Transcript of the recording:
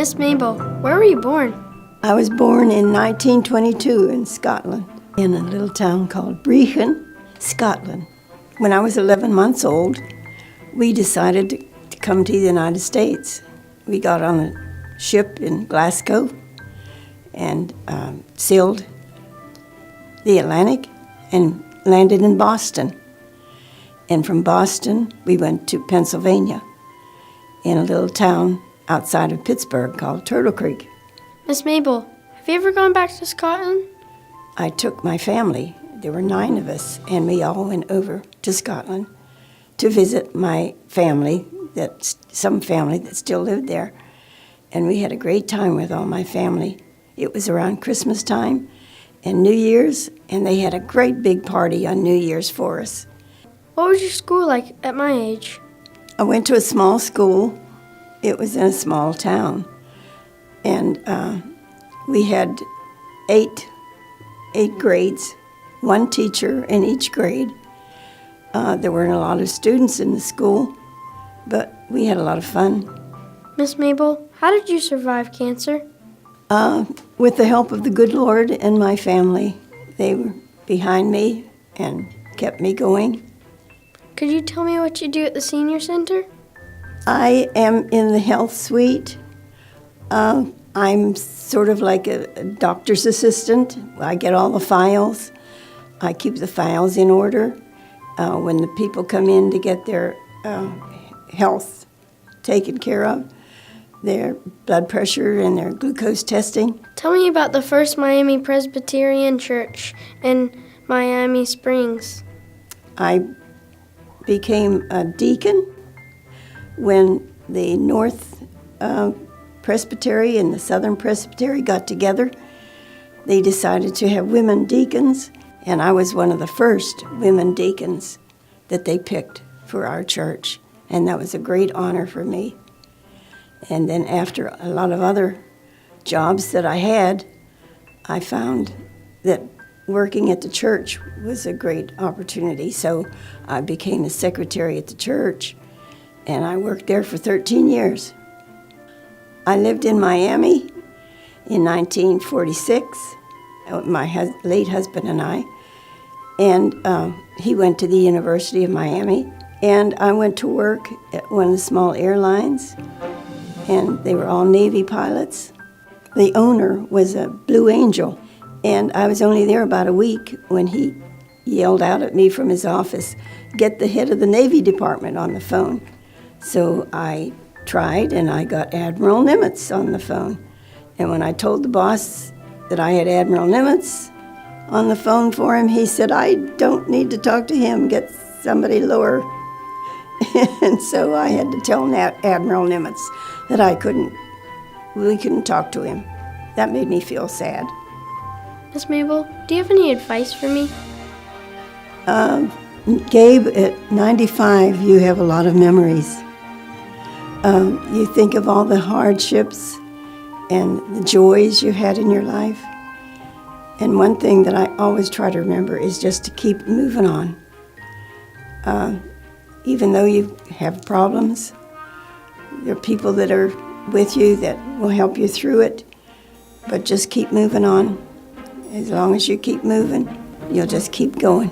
Miss Mabel, where were you born? I was born in 1922 in Scotland, in a little town called Brechin, Scotland. When I was 11 months old, we decided to come to the United States. We got on a ship in Glasgow and sailed the Atlantic and landed in Boston. And from Boston, we went to Pennsylvania in a little town outside of Pittsburgh called Turtle Creek. Miss Mabel, have you ever gone back to Scotland? I took my family, there were 9 of us, and we all went over to Scotland to visit my family, some family that still lived there. And we had a great time with all my family. It was around Christmas time and New Year's, and they had a great big party on New Year's for us. What was your school like at my age? I went to a small school. It was in a small town. And we had 8 grades, 1 teacher in each grade. There weren't a lot of students in the school, but we had a lot of fun. Miss Mabel, how did you survive cancer? With the help of the good Lord and my family. They were behind me and kept me going. Could you tell me what you do at the senior center? I am in the health suite. I'm sort of like a doctor's assistant. I get all the files. I keep the files in order. When the people come in to get their health taken care of, their blood pressure and their glucose testing. Tell me about the First Miami Presbyterian Church in Miami Springs. I became a deacon when the North Presbytery and the Southern Presbytery got together. They decided to have women deacons, and I was one of the first women deacons that they picked for our church, and that was a great honor for me. And then after a lot of other jobs that I had, I found that working at the church was a great opportunity. So I became a secretary at the church, and I worked there for 13 years. I lived in Miami in 1946, my late husband and I, and he went to the University of Miami, and I went to work at one of the small airlines, and they were all Navy pilots. The owner was a Blue Angel, and I was only there about a week when he yelled out at me from his office, "Get the head of the Navy Department on the phone." So I tried, and I got Admiral Nimitz on the phone. And when I told the boss that I had Admiral Nimitz on the phone for him, he said, "I don't need to talk to him, get somebody lower." And so I had to tell Admiral Nimitz that we couldn't talk to him. That made me feel sad. Miss Mabel, do you have any advice for me? Gabe, at 95, you have a lot of memories. You think of all the hardships and the joys you had in your life. And one thing that I always try to remember is just to keep moving on. Even though you have problems, there are people that are with you that will help you through it. But just keep moving on. As long as you keep moving, you'll just keep going.